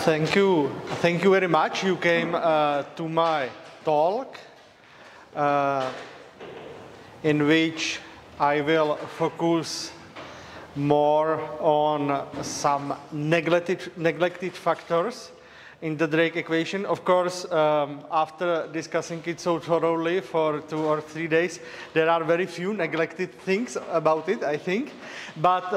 Thank you. Thank you very much. You came to my talk in which I will focus more on some neglected factors in the Drake equation. Of course, after discussing it so thoroughly for 2 or 3 days, there are very few neglected things about it, I think. But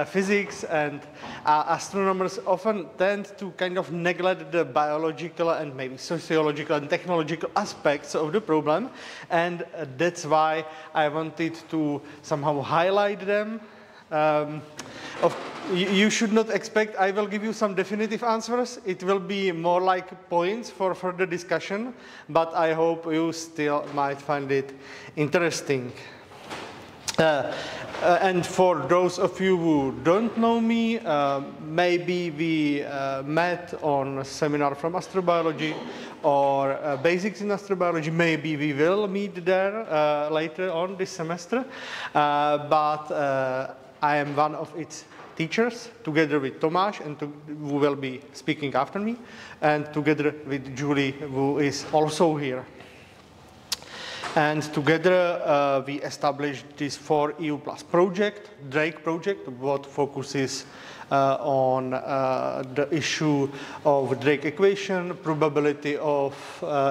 physics and astronomers often tend to kind of neglect the biological and maybe sociological and technological aspects of the problem. And that's why I wanted to somehow highlight them. You should not expect I will give you some definitive answers. It will be more like points for further discussion, but I hope you still might find it interesting. And for those of you who don't know me, maybe we met on a seminar from astrobiology or basics in astrobiology. Maybe we will meet there later on this semester, but I am one of its teachers, together with Tomáš, and who will be speaking after me, and together with Julie, who is also here. And together we established this 4EU+ project, Drake project, what focuses on the issue of Drake equation, probability of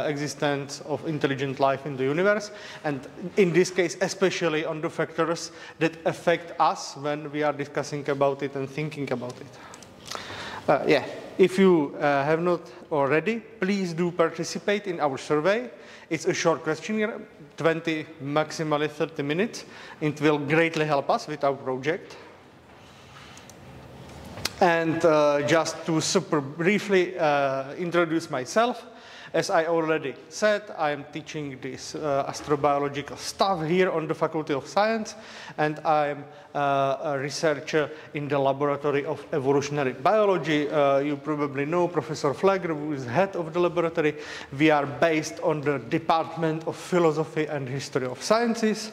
existence of intelligent life in the universe, and in this case especially on the factors that affect us when we are discussing about it and thinking about it. Yeah, if you have not already, please do participate in our survey. It's a short questionnaire, 20, maximally 30 minutes. It will greatly help us with our project. And just to super briefly introduce myself, as I already said, I am teaching this astrobiological stuff here on the Faculty of Science, and I'm a researcher in the Laboratory of Evolutionary Biology. You probably know Professor Flegger, who is head of the laboratory. We are based on the Department of Philosophy and History of Sciences.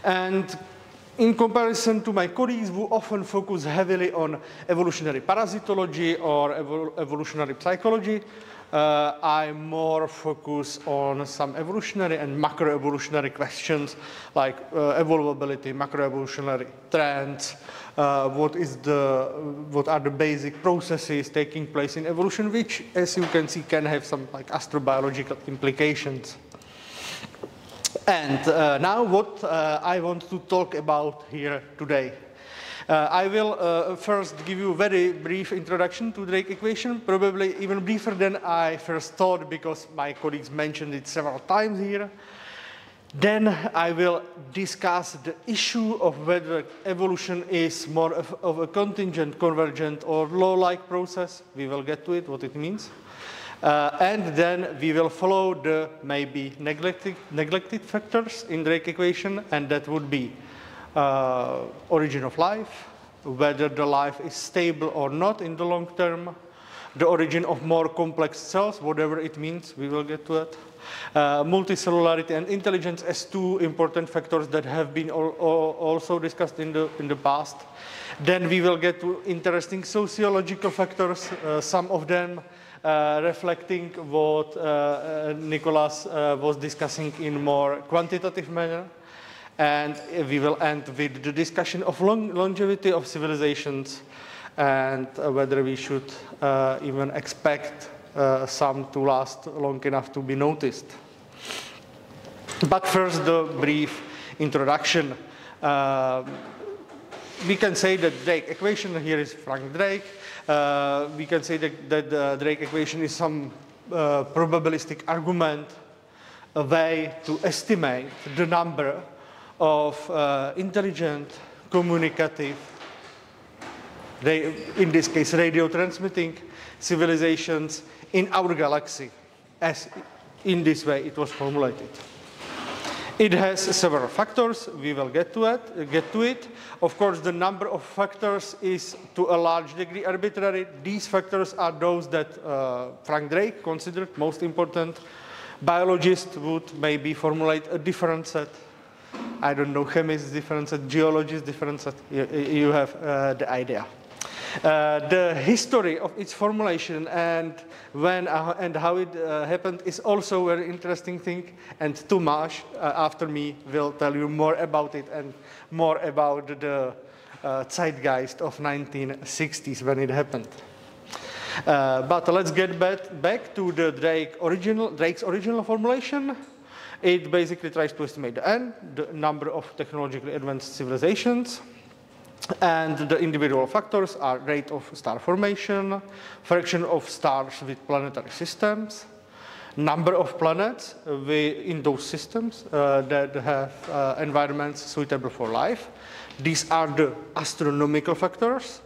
And in comparison to my colleagues who often focus heavily on evolutionary parasitology or evolutionary psychology, I more focus on some evolutionary and macroevolutionary questions like evolvability, macroevolutionary trends, what are the basic processes taking place in evolution, which, as you can see, can have some like astrobiological implications. And now what I want to talk about here today. I will first give you a very brief introduction to Drake equation, probably even briefer than I first thought because my colleagues mentioned it several times here. Then I will discuss the issue of whether evolution is more of a contingent, convergent, or law-like process. We will get to it, what it means. And then we will follow the maybe neglected factors in Drake equation, and that would be origin of life, whether the life is stable or not in the long term, the origin of more complex cells, whatever it means, we will get to it, multicellularity and intelligence as two important factors that have been also discussed in the past. Then we will get to interesting sociological factors, some of them reflecting what Nicholas was discussing in more quantitative manner. And we will end with the discussion of longevity of civilizations and whether we should even expect some to last long enough to be noticed. But first, the brief introduction. We can say that Drake equation, here is Frank Drake. We can say that the Drake equation is some probabilistic argument, a way to estimate the number of intelligent, communicative, in this case radio transmitting civilizations in our galaxy, as in this way it was formulated. It has several factors. We will get to it. Of course, the number of factors is to a large degree arbitrary. These factors are those that Frank Drake considered most important. Biologists would maybe formulate a different set. I don't know, chemists different set, geologists different set. You have the idea. The history of its formulation and when and how it happened is also a very interesting thing. And Tomas, after me, will tell you more about it and more about the zeitgeist of 1960s when it happened. But let's get back to the Drake's original formulation. It basically tries to estimate the number of technologically advanced civilizations. And the individual factors are rate of star formation, fraction of stars with planetary systems, number of planets in those systems that have environments suitable for life. These are the astronomical factors.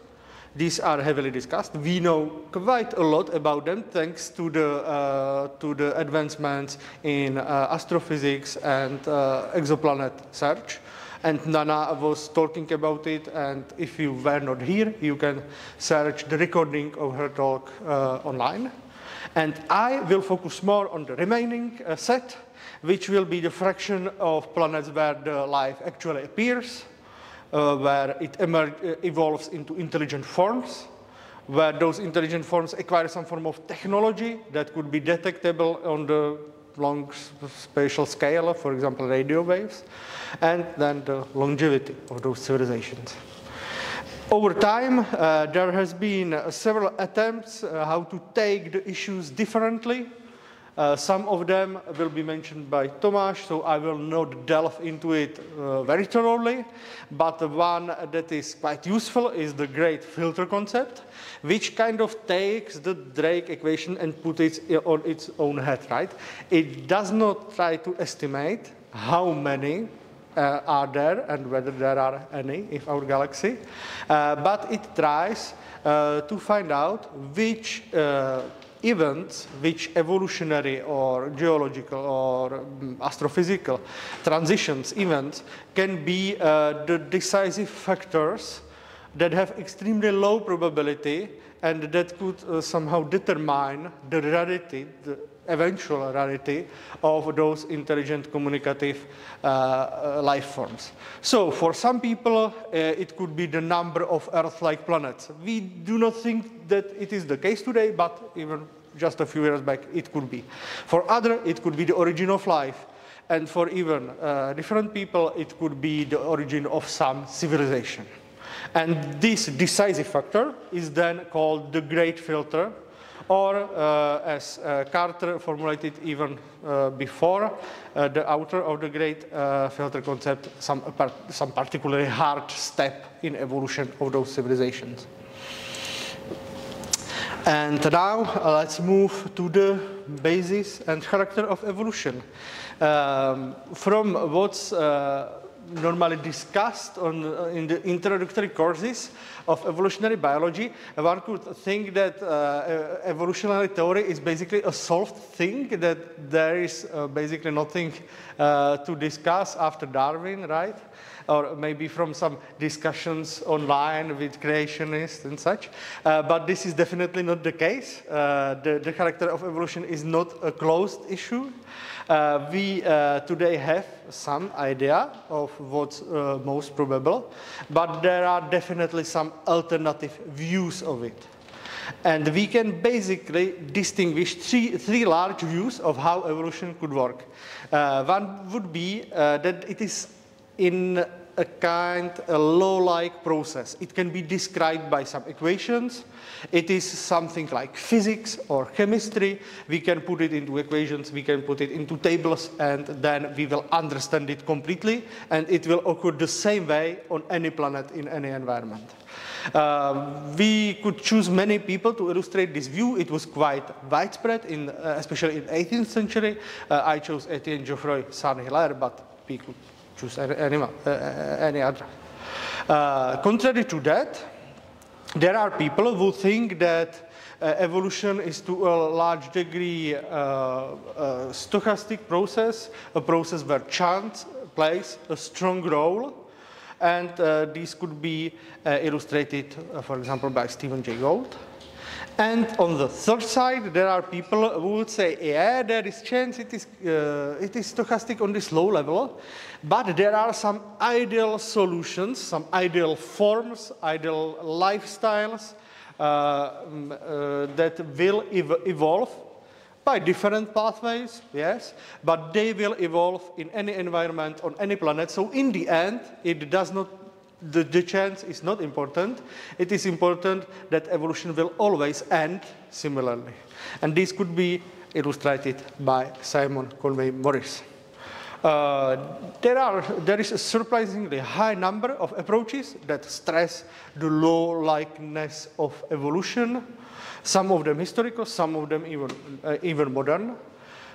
These are heavily discussed. We know quite a lot about them thanks to the advancements in astrophysics and exoplanet search. And Nana was talking about it, and if you were not here, you can search the recording of her talk online. And I will focus more on the remaining set, which will be the fraction of planets where the life actually appears, where it evolves into intelligent forms, where those intelligent forms acquire some form of technology that could be detectable on the long spatial scale, for example, radio waves, and then the longevity of those civilizations. Over time, there has been several attempts how to take the issues differently. Some of them will be mentioned by Tomáš, so I will not delve into it very thoroughly. But the one that is quite useful is the great filter concept, which kind of takes the Drake equation and puts it on its own head, right? It does not try to estimate how many are there and whether there are any in our galaxy, but it tries to find out which events, which evolutionary or geological or astrophysical transitions events can be the decisive factors that have extremely low probability and that could somehow determine the rarity, the eventual rarity of those intelligent communicative life forms. So for some people, it could be the number of Earth-like planets. We do not think that it is the case today, but even just a few years back, it could be. For others, it could be the origin of life. And for even different people, it could be the origin of some civilization. And this decisive factor is then called the great filter, or as Carter formulated even before, the author of the great filter concept, some particularly hard step in evolution of those civilizations. And now let's move to the basis and character of evolution. From what's normally discussed in the introductory courses of evolutionary biology, one could think that evolutionary theory is basically a solved thing, that there is basically nothing to discuss after Darwin, right? Or maybe from some discussions online with creationists and such. But this is definitely not the case. The character of evolution is not a closed issue. We today have some idea of what's most probable, but there are definitely some alternative views of it. And we can basically distinguish three large views of how evolution could work. One would be that it is in a law-like process. It can be described by some equations. It is something like physics or chemistry. We can put it into equations, we can put it into tables, and then we will understand it completely, and it will occur the same way on any planet in any environment. We could choose many people to illustrate this view. It was quite widespread, especially in the 18th century. I chose Etienne Geoffroy Saint-Hilaire, but we could choose any other. Contrary to that, there are people who think that evolution is to a large degree a stochastic process, a process where chance plays a strong role. And these could be illustrated, for example, by Stephen Jay Gould. And on the third side, there are people who would say, yeah, there is chance, it is stochastic on this low level, but there are some ideal solutions, some ideal forms, ideal lifestyles that will evolve by different pathways, yes, but they will evolve in any environment on any planet. So in the end, it does not, the chance is not important. It is important that evolution will always end similarly. And this could be illustrated by Simon Conway-Morris. There is a surprisingly high number of approaches that stress the law-likeness of evolution. Some of them historical, some of them even modern.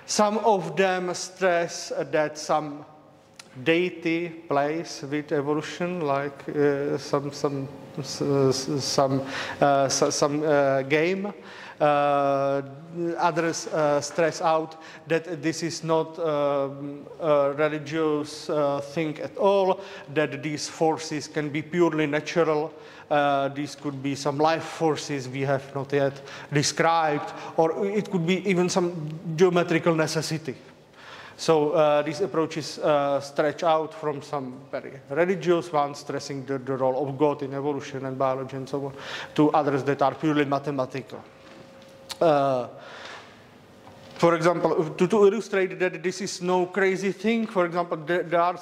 Some of them stress that some deity plays with evolution, like some game. Others stress out that this is not a religious thing at all, that these forces can be purely natural. These could be some life forces we have not yet described, or it could be even some geometrical necessity. So these approaches stretch out from some very religious ones, stressing the role of God in evolution and biology and so on, to others that are purely mathematical. For example, to illustrate that this is no crazy thing, for example, Darcy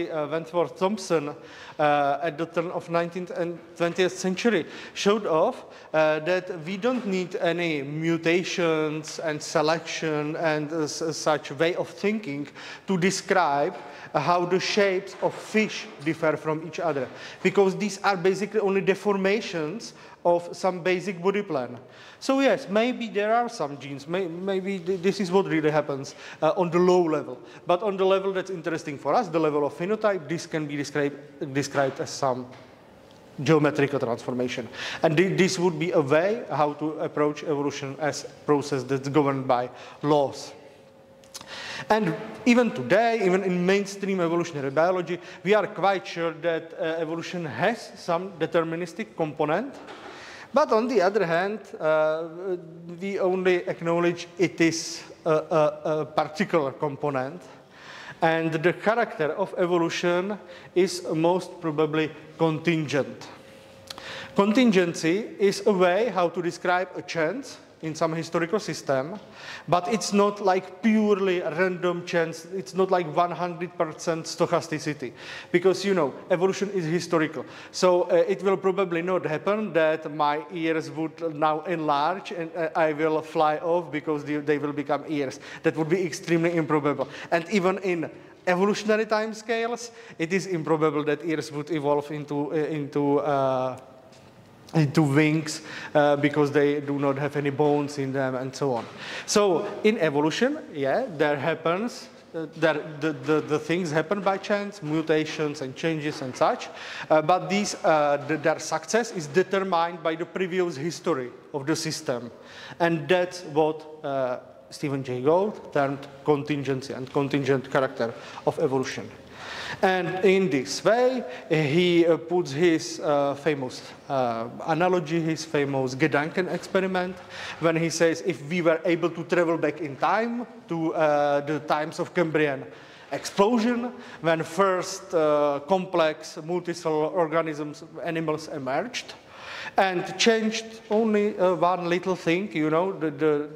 Wentworth Thompson at the turn of 19th and 20th century showed off that we don't need any mutations and selection and such way of thinking to describe how the shapes of fish differ from each other, because these are basically only deformations of some basic body plan. So yes, maybe there are some genes, maybe this is what really happens on the low level. But on the level that's interesting for us, the level of phenotype, this can be described as some geometrical transformation. And this would be a way how to approach evolution as a process that's governed by laws. And even today, even in mainstream evolutionary biology, we are quite sure that evolution has some deterministic component. But on the other hand, we only acknowledge it is a particular component. And the character of evolution is most probably contingent. Contingency is a way how to describe a chance in some historical system, but it's not like purely random chance. It's not like 100% stochasticity, because, you know, evolution is historical. So it will probably not happen that my ears would now enlarge and I will fly off because they will become ears. That would be extremely improbable. And even in evolutionary timescales, it is improbable that ears would evolve into wings because they do not have any bones in them and so on. So in evolution, yeah, there happens, the things happen by chance, mutations and changes and such, but their success is determined by the previous history of the system. And that's what Stephen Jay Gould termed contingency and contingent character of evolution. And in this way, he puts his famous analogy, his famous Gedanken experiment, when he says if we were able to travel back in time to the times of Cambrian explosion, when first complex multicellular organisms, animals emerged, and changed only one little thing, you know, the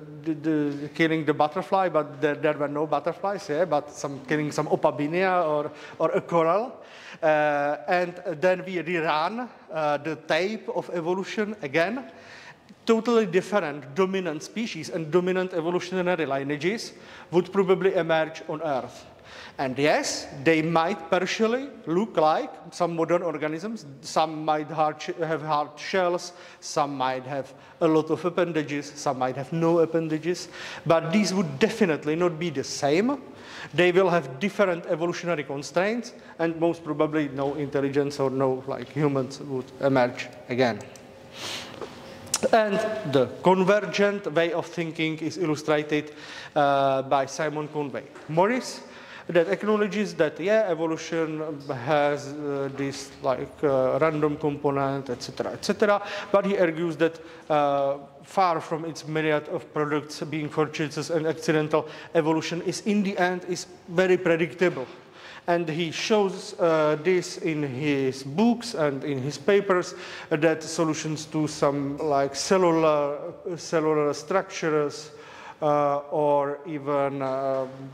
killing the butterfly, but there were no butterflies, yeah, but killing some opabinia or a coral. And then we rerun the tape of evolution again. Totally different dominant species and dominant evolutionary lineages would probably emerge on Earth. And yes, they might partially look like some modern organisms. Some might have hard shells, some might have a lot of appendages, some might have no appendages. But these would definitely not be the same. They will have different evolutionary constraints, and most probably no intelligence or no humans would emerge again. And the convergent way of thinking is illustrated by Simon Conway-Morris, that acknowledges that, yeah, evolution has this random component, etc., but he argues that far from its myriad of products being fortuitous and accidental, evolution is in the end is very predictable. And he shows this in his books and in his papers, that solutions to some like cellular structures or even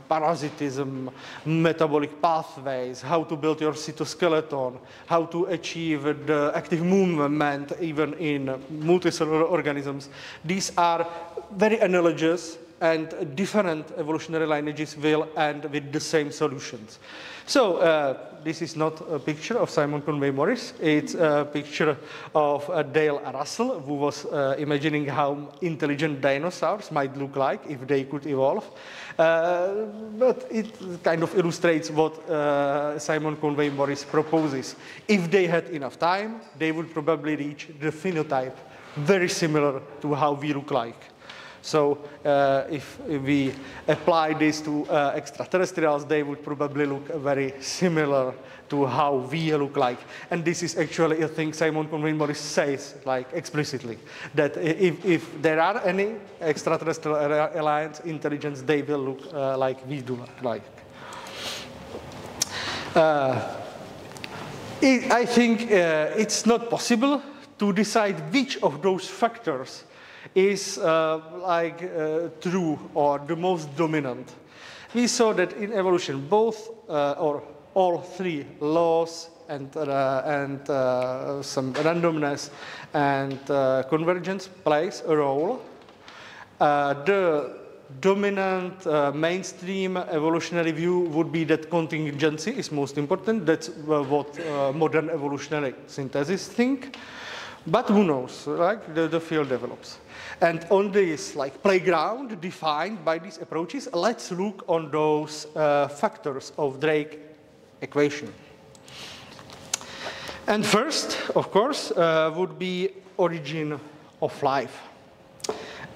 parasitism, metabolic pathways, how to build your cytoskeleton, how to achieve the active movement even in multicellular organisms. These are very analogous, and different evolutionary lineages will end with the same solutions. So this is not a picture of Simon Conway Morris. It's a picture of Dale Russell, who was imagining how intelligent dinosaurs might look like if they could evolve. But it kind of illustrates what Simon Conway Morris proposes. If they had enough time, they would probably reach the phenotype very similar to how we look like. So if we apply this to extraterrestrials, they would probably look very similar to how we look like. And this is actually a thing Simon Conway Morris says, like explicitly, that if there are any extraterrestrial alliance intelligence, they will look like we do like. I think it's not possible to decide which of those factors is true or the most dominant. We saw that in evolution, both or all three laws and some randomness and convergence plays a role. The dominant mainstream evolutionary view would be that contingency is most important. That's what modern evolutionary synthesis think. But who knows, like the field develops. And on this playground defined by these approaches, let's look on those factors of Drake equation. And first, of course, would be origin of life.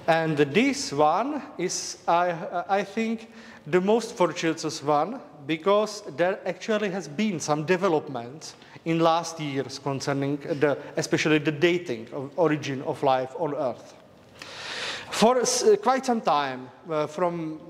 And this one is, I think, the most fortuitous one, because there actually has been some development in last years concerning especially the dating of origin of life on Earth. For quite some time, from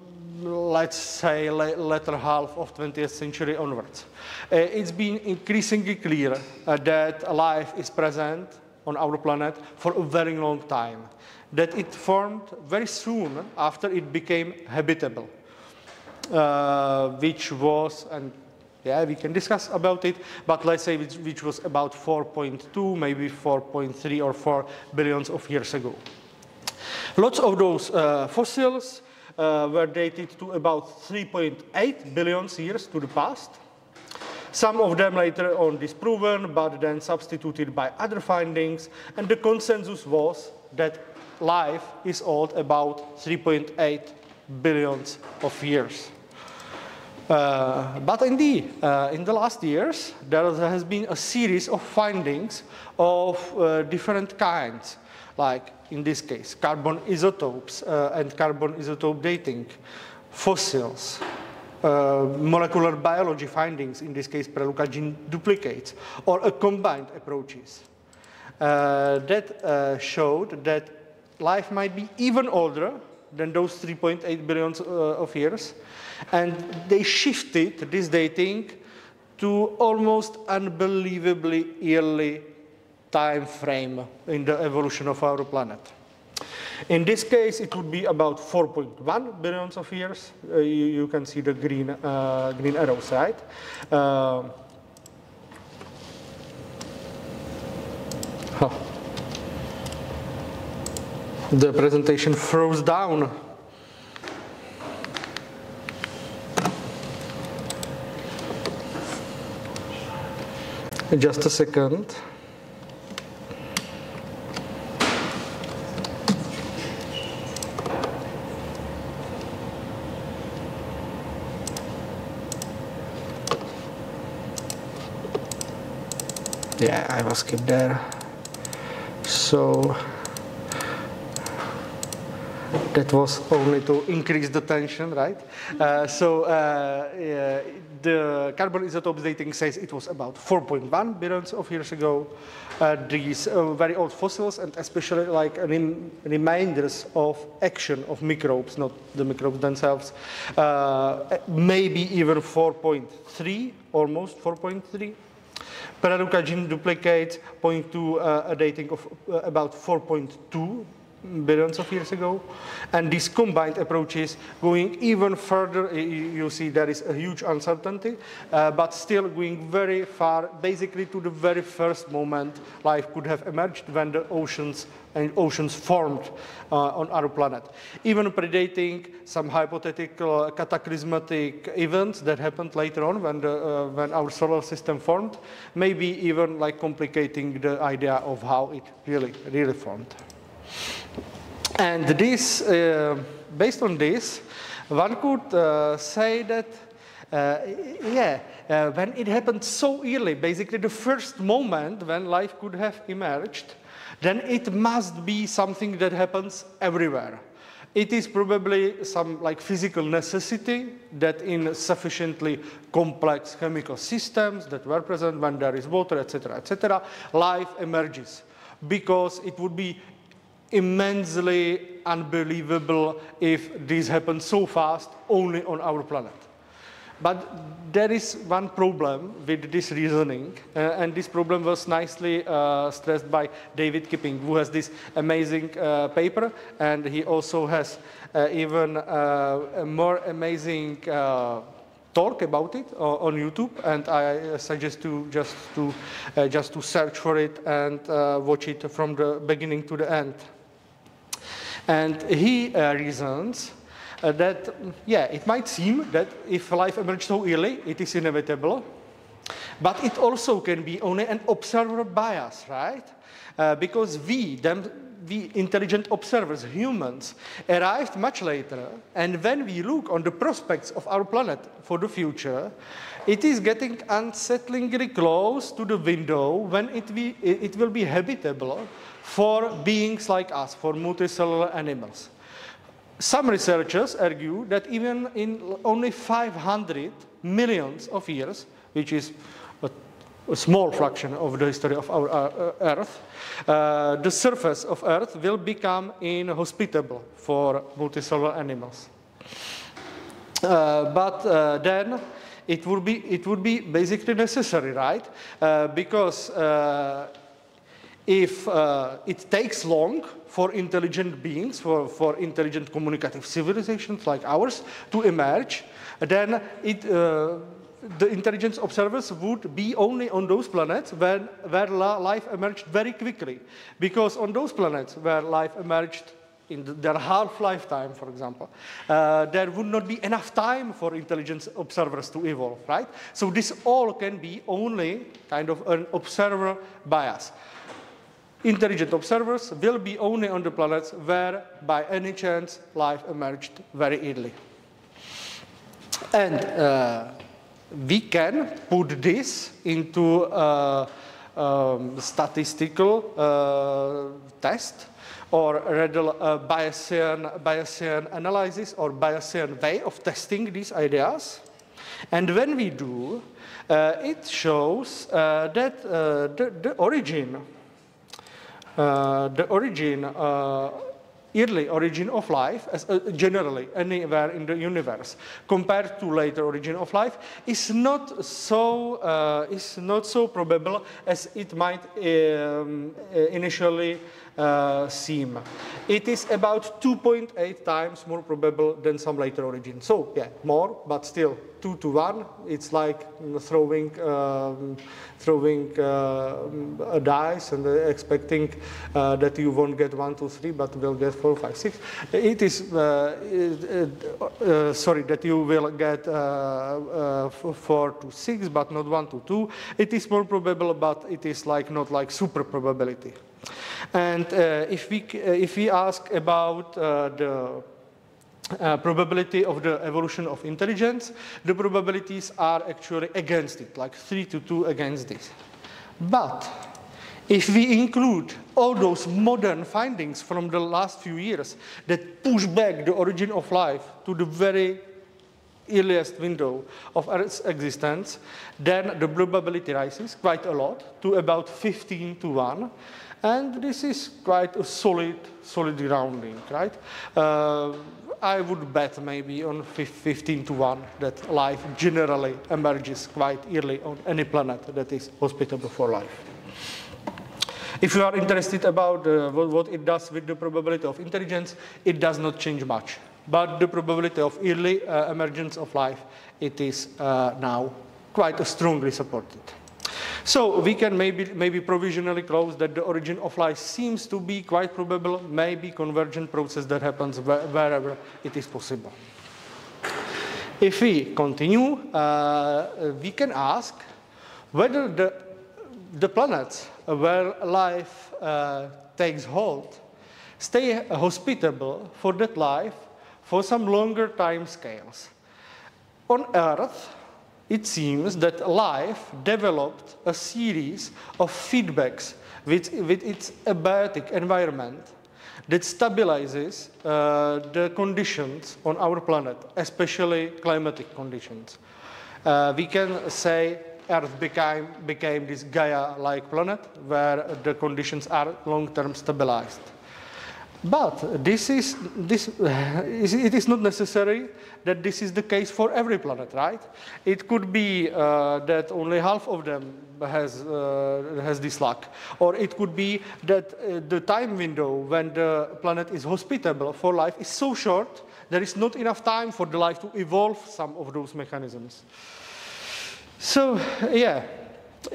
let's say latter half of 20th century onwards, it's been increasingly clear that life is present on our planet for a very long time, that it formed very soon after it became habitable, which was, and yeah, we can discuss about it, but let's say which was about 4.2, maybe 4.3 or 4 billions of years ago. Lots of those fossils were dated to about 3.8 billion years to the past. Some of them later on disproven, but then substituted by other findings, and the consensus was that life is old about 3.8 billions of years. But indeed, in the last years, there has been a series of findings of different kinds, like in this case, carbon isotopes and carbon isotope dating, fossils, molecular biology findings, in this case, Preluca gene duplicates, or combined approaches that showed that life might be even older than those 3.8 billion of years. And they shifted this dating to almost unbelievably early time frame in the evolution of our planet. In this case, it would be about 4.1 billion of years. You can see the green arrows, right? The presentation froze down. Just a second. Yeah, I will skip there. So That was only to increase the tension, right? The carbon isotopes dating says it was about 4.1 billions of years ago. These very old fossils, and especially like reminders of action of microbes, not the microbes themselves, maybe even 4.3, almost 4.3. Pararuka gene duplicates point to a dating of about 4.2 billions of years ago. And these combined approaches going even further, you see there is a huge uncertainty, but still going very far, basically to the very first moment life could have emerged when the oceans formed on our planet. Even predating some hypothetical cataclysmatic events that happened later on when our solar system formed, maybe even like complicating the idea of how it really formed. And this, based on this, one could say that, when it happened so early, basically the first moment when life could have emerged, then it must be something that happens everywhere. It is probably some like physical necessity that in sufficiently complex chemical systems that were present when there is water, etc., life emerges, because it would be immensely unbelievable if this happened so fast only on our planet. But there is one problem with this reasoning, and this problem was nicely stressed by David Kipping, who has this amazing paper, and he also has even a more amazing talk about it on YouTube, and I suggest to just to search for it and watch it from the beginning to the end. And he reasons that, it might seem that if life emerged so early, it is inevitable, but it also can be only an observer bias, right? Because we intelligent observers, humans, arrived much later, and when we look on the prospects of our planet for the future, it is getting unsettlingly close to the window when it will be habitable for beings like us, for multicellular animals. Some researchers argue that even in only 500 millions of years, which is a small fraction of the history of our Earth, the surface of Earth will become inhospitable for multicellular animals. But then it would be basically necessary, right? Because if it takes long for intelligent beings, for intelligent communicative civilizations like ours to emerge, then the intelligence observers would be only on those planets where life emerged very quickly. Because on those planets where life emerged in their half-lifetime, for example, there would not be enough time for intelligence observers to evolve, right? So this all can be only kind of an observer bias. Intelligent observers will be only on the planets where, by any chance, life emerged very early. And we can put this into a statistical test, or rather a Bayesian analysis or Bayesian way of testing these ideas. And when we do, it shows that the early origin of life, generally anywhere in the universe, compared to later origin of life, is not so probable as it might initially seem. It is about 2.8 times more probable than some later origin. So yeah, more, but still 2 to 1. It's like throwing a dice and expecting that you won't get 1, 2, 3, but will get 4, 5, 6. It is sorry, that you will get 4 to 6, but not 1 to 2. It is more probable, but it is like not like super probability. And if we ask about the probability of the evolution of intelligence, the probabilities are actually against it, like 3 to 2 against this. But If we include all those modern findings from the last few years that push back the origin of life to the very earliest window of Earth's existence, then the probability rises quite a lot to about 15 to 1. And this is quite a solid rounding, right? I would bet maybe on 15 to 1 that life generally emerges quite early on any planet that is hospitable for life. If you are interested about what it does with the probability of intelligence, it does not change much. But the probability of early emergence of life, it is now quite strongly supported. So we can maybe provisionally close that the origin of life seems to be quite probable, maybe convergent process that happens wherever it is possible. If we continue, we can ask whether the planets where life takes hold stay hospitable for that life for some longer time scales. On Earth, it seems that life developed a series of feedbacks with its abiotic environment that stabilizes the conditions on our planet, especially climatic conditions. We can say Earth became this Gaia-like planet where the conditions are long-term stabilized. But it is not necessary that this is the case for every planet, right? It could be that only half of them has this luck. Or it could be that the time window when the planet is hospitable for life is so short, there is not enough time for the life to evolve some of those mechanisms. So, yeah.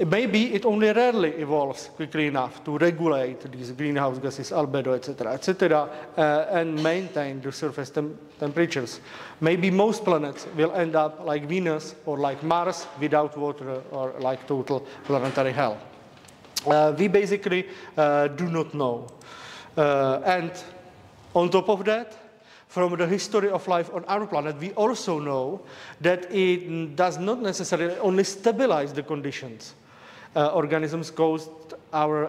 Maybe it only rarely evolves quickly enough to regulate these greenhouse gases, albedo, etc., and maintain the surface temperatures. Maybe most planets will end up like Venus or like Mars without water or like total planetary hell. We basically do not know. And on top of that, from the history of life on our planet, we also know that it does not necessarily only stabilize the conditions. Organisms cause our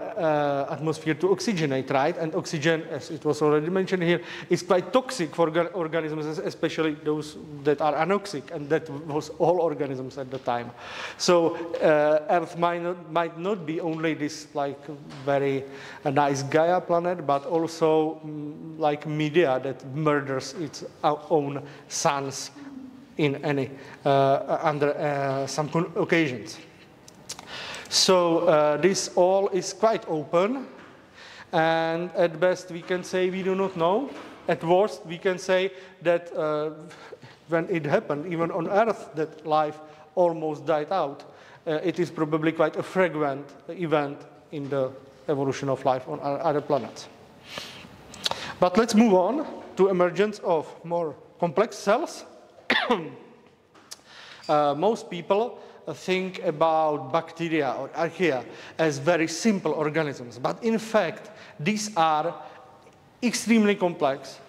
atmosphere to oxygenate, right? And oxygen, as it was already mentioned here, is quite toxic for organisms, especially those that are anoxic, and that was all organisms at the time. So Earth might not be only this like very nice Gaia planet, but also like media that murders its own suns in any under some occasions. So this all is quite open, and at best we can say we do not know. At worst we can say that when it happened, even on Earth, that life almost died out, it is probably quite a frequent event in the evolution of life on other planets. But let's move on to emergence of more complex cells. Most people think about bacteria or archaea as very simple organisms, but in fact these are extremely complex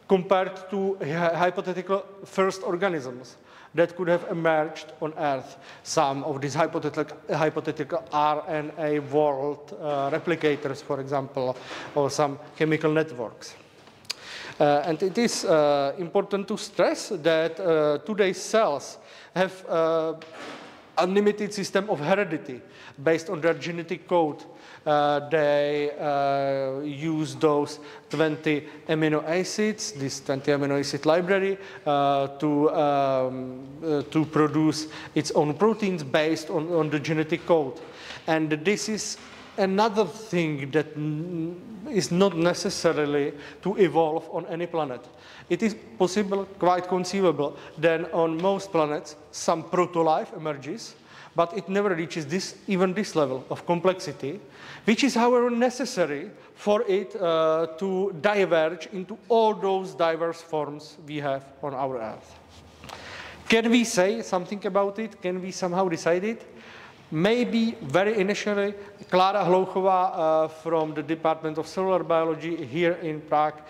compared to hypothetical first organisms that could have emerged on Earth. Some of these hypothetical RNA world replicators, for example, or some chemical networks. And it is important to stress that today's cells have unlimited system of heredity based on their genetic code. They use those 20 amino acids, this 20 amino acid library, to produce its own proteins based on the genetic code. And this is another thing that is not necessarily to evolve on any planet. It is possible, quite conceivable, that on most planets some proto-life emerges, but it never reaches even this level of complexity, which is, however, necessary for it to diverge into all those diverse forms we have on our Earth. Can we say something about it? Can we somehow decide it? Maybe very initially, Klára Hlouchová from the Department of Cellular Biology here in Prague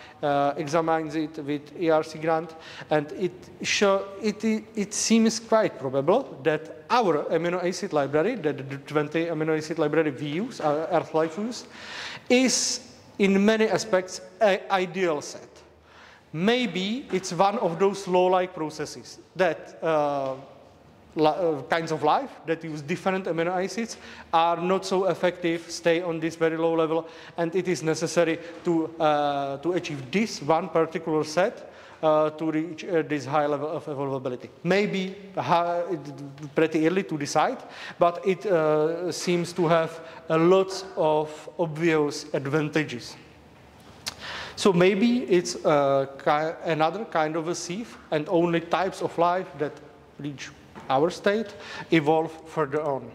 examines it with ERC grant, and it seems quite probable that our amino acid library, that the 20 amino acid library we use, our Earth Life use, is in many aspects an ideal set. Maybe it's one of those law-like processes that kinds of life that use different amino acids are not so effective, stay on this very low level, and it is necessary to achieve this one particular set to reach this high level of evolvability. Maybe pretty early to decide, but it seems to have lots of obvious advantages. So maybe it's another kind of a sieve, and only types of life that reach our state evolve further on.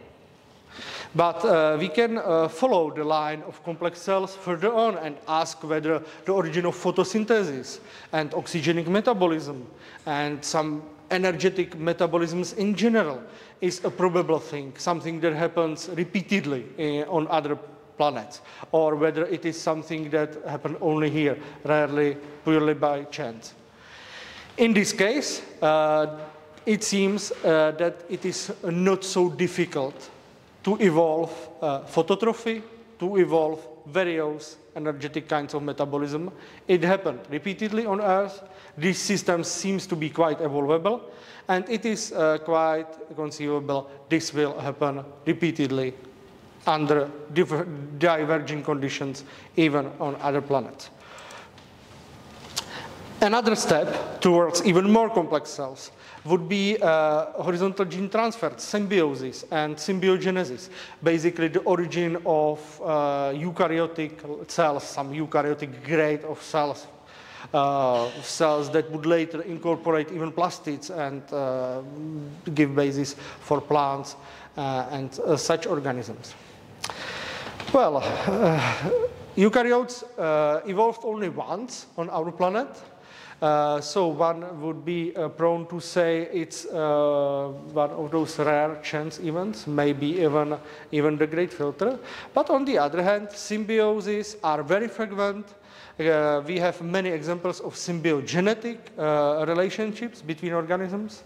But we can follow the line of complex cells further on and ask whether the origin of photosynthesis and oxygenic metabolism and some energetic metabolisms in general is a probable thing, something that happens repeatedly on other planets, or whether it is something that happens only here, rarely, purely by chance. In this case, it seems that it is not so difficult to evolve phototrophy, to evolve various energetic kinds of metabolism. It happened repeatedly on Earth. This system seems to be quite evolvable, and it is quite conceivable this will happen repeatedly under diverging conditions, even on other planets. Another step towards even more complex cells would be horizontal gene transfer, symbiosis, and symbiogenesis, basically the origin of eukaryotic cells, some eukaryotic grade of cells, cells that would later incorporate even plastids and give basis for plants and such organisms. Well, eukaryotes evolved only once on our planet. So one would be prone to say it's one of those rare chance events, maybe even the great filter. But on the other hand, symbioses are very frequent. We have many examples of symbiogenetic relationships between organisms.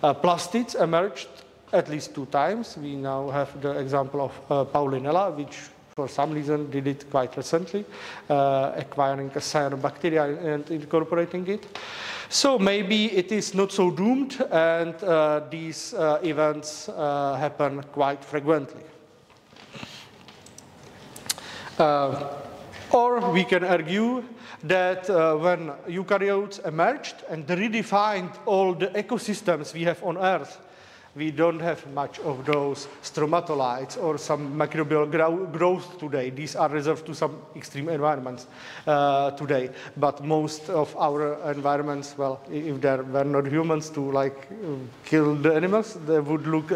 Plastids emerged at least 2 times. We now have the example of Paulinella, which for some reason did it quite recently, acquiring a cyanobacteria and incorporating it. So maybe it is not so doomed, and these events happen quite frequently. Or we can argue that when eukaryotes emerged and redefined all the ecosystems we have on Earth, we don't have much of those stromatolites or some microbial growth today. These are reserved to some extreme environments today. But most of our environments, well, if there were not humans to like kill the animals, they would look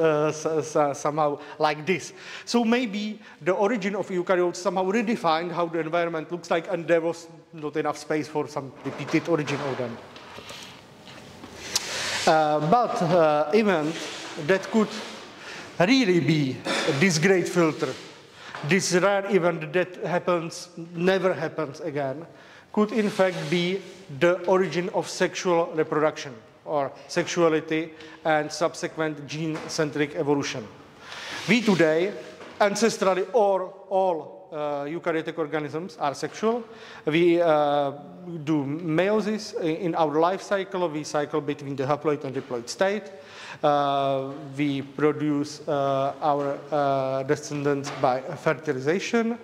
somehow like this. So maybe the origin of eukaryotes somehow redefined how the environment looks like, and there was not enough space for some repeated origin of them. But even that could really be this great filter, this rare event that never happens again, could in fact be the origin of sexual reproduction or sexuality and subsequent gene-centric evolution. We today, ancestrally, all eukaryotic organisms are sexual. We do meiosis in our life cycle. We cycle between the haploid and diploid state. We produce our descendants by fertilization.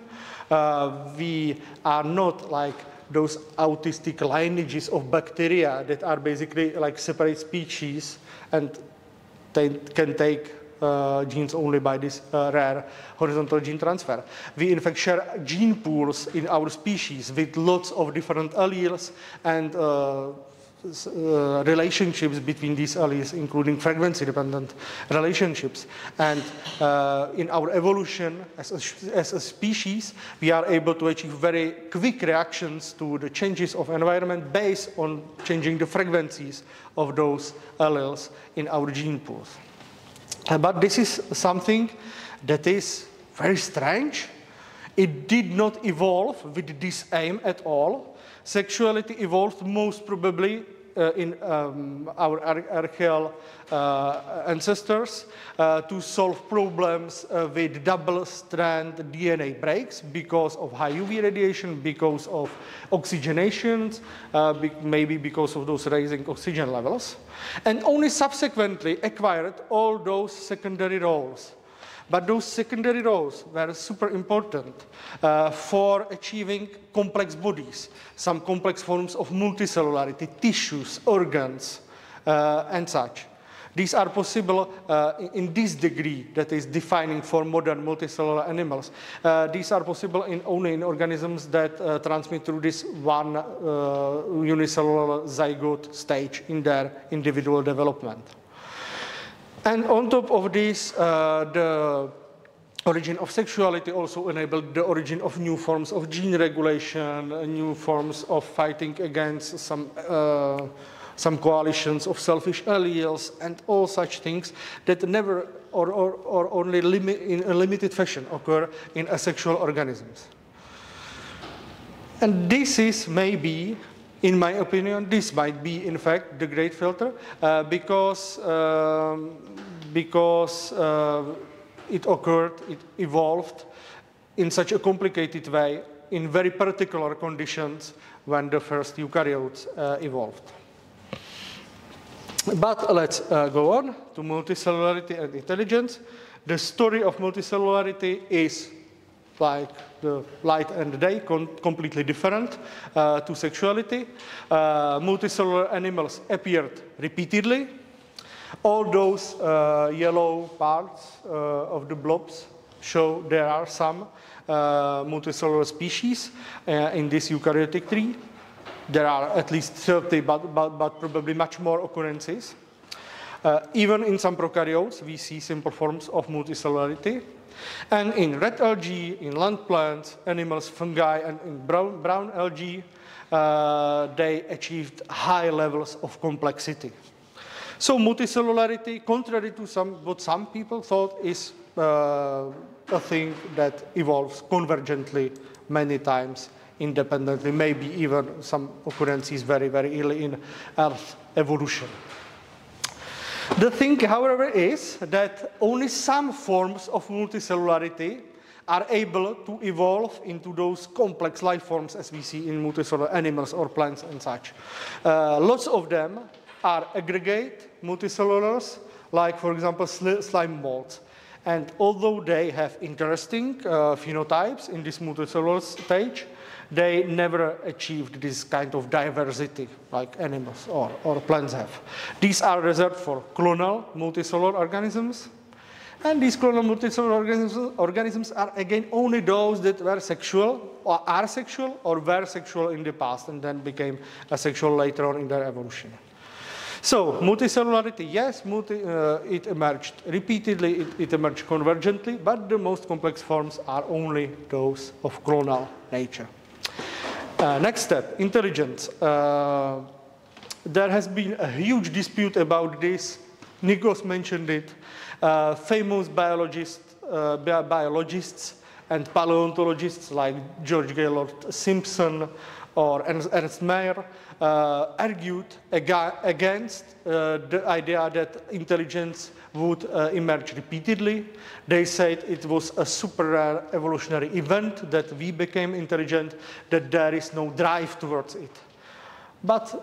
We are not like those autistic lineages of bacteria that are basically like separate species and they can take genes only by this rare horizontal gene transfer. We in fact share gene pools in our species with lots of different alleles and relationships between these alleles, including frequency-dependent relationships. And in our evolution as a species, we are able to achieve very quick reactions to the changes of environment based on changing the frequencies of those alleles in our gene pools. But this is something that is very strange. It did not evolve with this aim at all. Sexuality evolved most probably in our archaeal ancestors to solve problems with double-strand DNA breaks because of high UV radiation, because of oxygenations, maybe because of those raising oxygen levels, and only subsequently acquired all those secondary roles. But those secondary roles were super important for achieving complex bodies, some complex forms of multicellularity, tissues, organs, and such. These are possible in this degree that is defining for modern multicellular animals. These are possible only in organisms that transmit through this one unicellular zygote stage in their individual development. And on top of this, the origin of sexuality also enabled the origin of new forms of gene regulation, new forms of fighting against some coalitions of selfish alleles, and all such things that never or only in a limited fashion occur in asexual organisms. And this is maybe, in my opinion, this might be, in fact, the great filter because it occurred, it evolved in such a complicated way in very particular conditions when the first eukaryotes evolved. But let's go on to multicellularity and intelligence. The story of multicellularity is like the light and the day, completely different to sexuality. Multicellular animals appeared repeatedly. All those yellow parts of the blobs show there are some multicellular species in this eukaryotic tree. There are at least 30, but probably much more occurrences. Even in some prokaryotes, we see simple forms of multicellularity. And in red algae, in land plants, animals, fungi, and in brown algae, they achieved high levels of complexity. So multicellularity, contrary to what some people thought, is a thing that evolves convergently many times independently, maybe even some occurrences very, very early in Earth evolution. The thing, however, is that only some forms of multicellularity are able to evolve into those complex life forms as we see in multicellular animals or plants and such. Lots of them are aggregate multicellulars, like, for example, slime molds. And although they have interesting phenotypes in this multicellular stage, they never achieved this kind of diversity like animals or plants have. These are reserved for clonal multicellular organisms. And these clonal multicellular organisms are again only those that were sexual or are sexual or were sexual in the past and then became asexual later on in their evolution. So multicellularity, yes, it emerged repeatedly, it emerged convergently, but the most complex forms are only those of clonal nature. Next step, intelligence. There has been a huge dispute about this. Nikos mentioned it. Famous biologists and paleontologists like George Gaylord Simpson or Ernst Mayr argued against the idea that intelligence would emerge repeatedly. They said it was a super rare evolutionary event that we became intelligent, that there is no drive towards it. But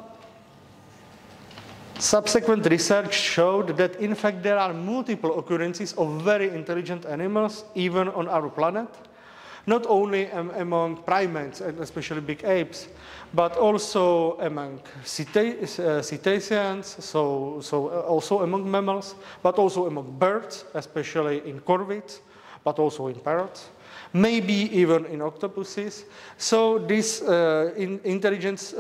subsequent research showed that in fact there are multiple occurrences of very intelligent animals even on our planet. Not only among primates, and especially big apes, but also among cetaceans, so also among mammals, but also among birds, especially in corvids, but also in parrots, maybe even in octopuses. So this intelligence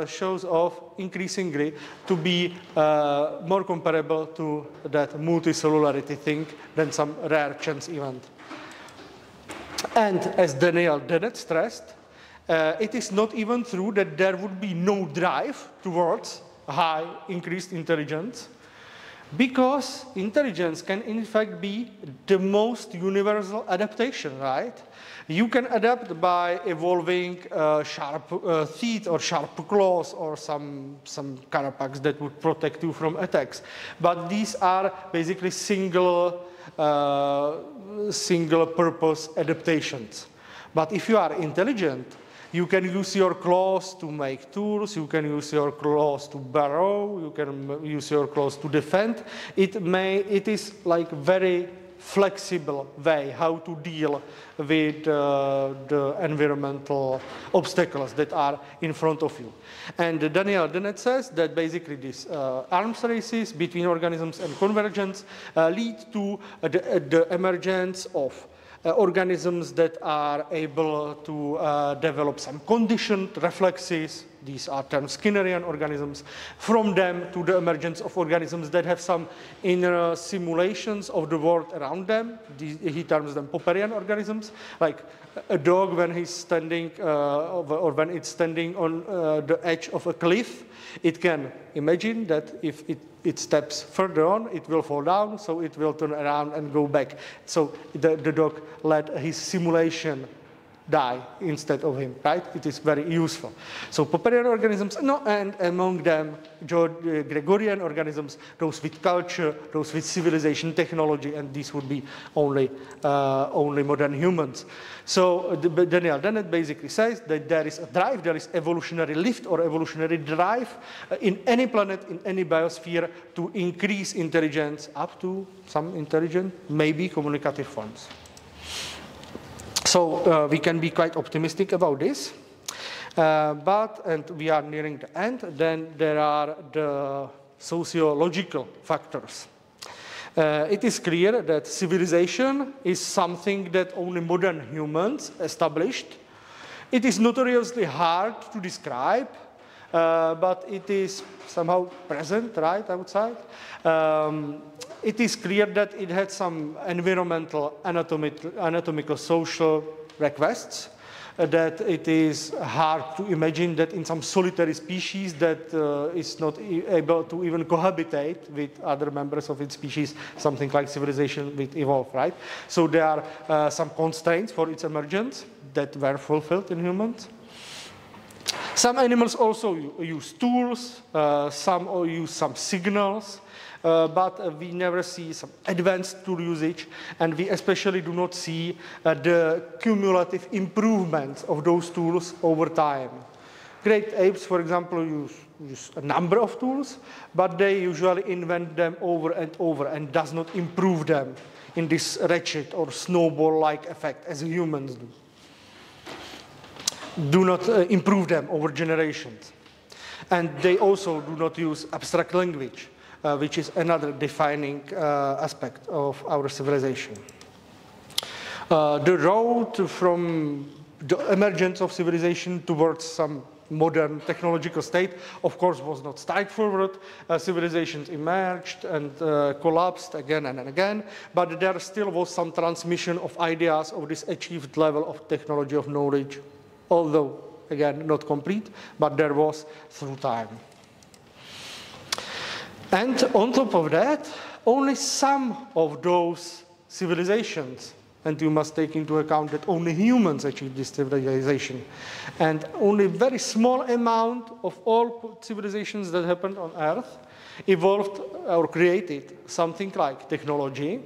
shows off increasingly to be more comparable to that multicellularity thing than some rare chance event. And as Daniel Dennett stressed, it is not even true that there would be no drive towards high increased intelligence, Because intelligence can in fact be the most universal adaptation, right? You can adapt by evolving sharp teeth or sharp claws or some carapax that would protect you from attacks. But these are basically single purpose adaptations. But if you are intelligent, you can use your claws to make tools, you can use your claws to burrow, you can use your claws to defend. It is like very flexible way how to deal with the environmental obstacles that are in front of you. And Daniel Dennett says that basically these arms races between organisms and convergence lead to the emergence of organisms that are able to develop some conditioned reflexes. These are termed Skinnerian organisms. From them to the emergence of organisms that have some inner simulations of the world around them. He terms them Popperian organisms. Like a dog when he's standing, or when it's standing on the edge of a cliff, it can imagine that if it steps further on, it will fall down, so it will turn around and go back. So the dog let his simulation die instead of him, right? It is very useful. So Popperian organisms, and among them Gregorian organisms, those with culture, those with civilization, technology, and these would be only modern humans. So Daniel Dennett basically says that there is a drive, there is evolutionary lift or evolutionary drive in any planet, in any biosphere to increase intelligence up to some intelligent, maybe communicative forms. So we can be quite optimistic about this, and we are nearing the end. Then there are the sociological factors. It is clear that civilization is something that only modern humans established. It is notoriously hard to describe, but it is somehow present, right, outside. It is clear that it had some environmental, anatomical, social requests, that it is hard to imagine that in some solitary species that is not able to even cohabitate with other members of its species, something like civilization will evolve, right? So there are some constraints for its emergence that were fulfilled in humans. Some animals also use tools, some use some signals, but we never see some advanced tool usage, and we especially do not see the cumulative improvements of those tools over time. Great apes, for example, use a number of tools, but they usually invent them over and over and does not improve them in this ratchet or snowball-like effect as humans do. Do not improve them over generations. And they also do not use abstract language, which is another defining aspect of our civilization. The road from the emergence of civilization towards some modern technological state, of course, was not straightforward. Civilizations emerged and collapsed again and again, but there still was some transmission of ideas of this achieved level of technology of knowledge, although, again, not complete, but there was through time. And on top of that, only some of those civilizations, and you must take into account that only humans achieve this civilization, and only a very small amount of all civilizations that happened on Earth evolved or created something like technology.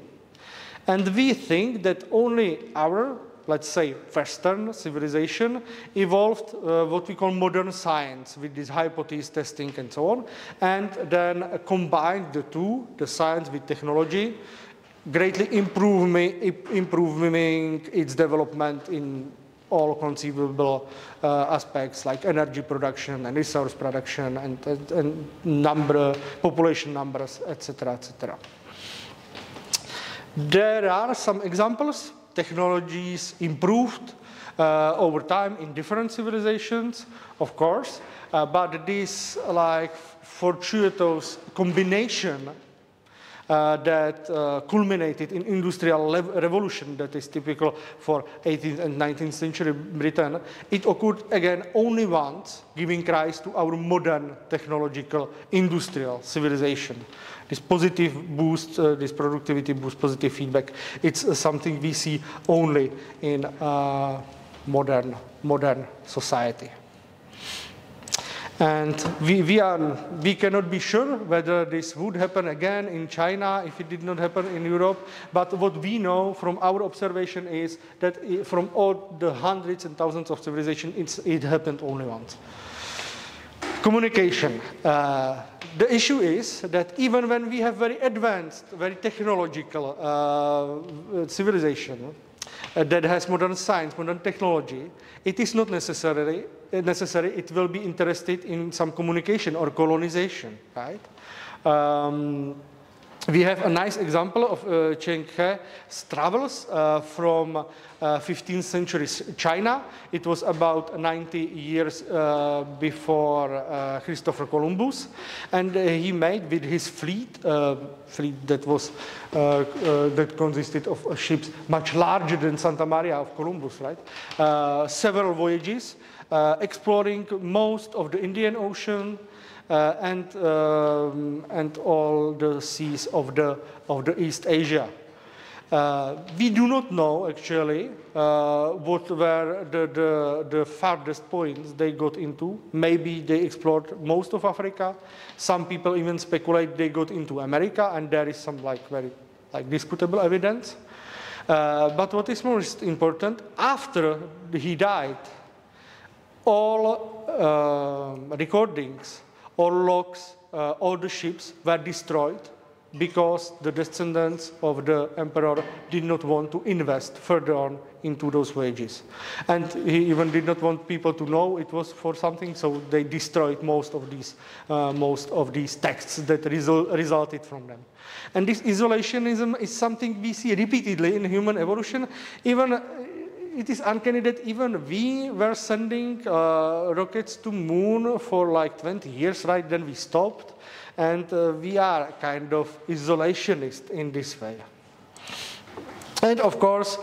And we think that only our, let's say, Western civilization evolved what we call modern science with this hypothesis testing and so on, and then combined the two, the science with technology, greatly improving its development in all conceivable aspects like energy production and resource production and population numbers, etc., etc. There are some examples. Technologies improved over time in different civilizations, of course, but this like fortuitous combination that culminated in industrial revolution that is typical for 18th and 19th century Britain, it occurred again only once, giving rise to our modern technological industrial civilization. This positive boost, this productivity boost, positive feedback, it's something we see only in modern society. And we cannot be sure whether this would happen again in China if it did not happen in Europe. But what we know from our observation is that from all the hundreds and thousands of civilizations, it happened only once. Communication. The issue is that even when we have very advanced, very technological civilization, that has modern science, modern technology, it is not necessary it will be interested in some communication or colonization, right? We have a nice example of Chen He's travels from 15th century China. It was about 90 years before Christopher Columbus, and he made with his fleet that was that consisted of ships much larger than Santa Maria of Columbus, right? Several voyages exploring most of the Indian Ocean. And all the seas of the East Asia. We do not know actually what were the farthest points they got into. Maybe they explored most of Africa. Some people even speculate they got into America, and there is some very disputable evidence. But what is most important, after he died, all recordings, all logs, all the ships were destroyed because the descendants of the emperor did not want to invest further on into those voyages. And he even did not want people to know it was for something, so they destroyed most of these texts that resulted from them. And this isolationism is something we see repeatedly in human evolution. Even it is uncanny that even we were sending rockets to moon for like 20 years, right? Then we stopped, and we are kind of isolationist in this way. And of course,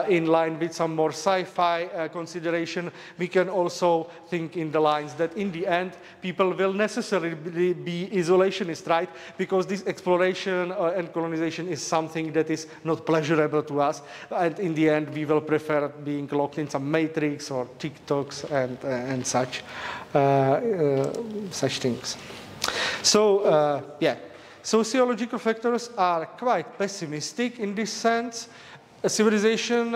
in line with some more sci-fi consideration, we can also think in the lines that in the end, people will necessarily be isolationist, right? Because this exploration and colonization is something that is not pleasurable to us. And in the end, we will prefer being locked in some matrix or TikToks and such things. So, yeah. Sociological factors are quite pessimistic in this sense. A civilization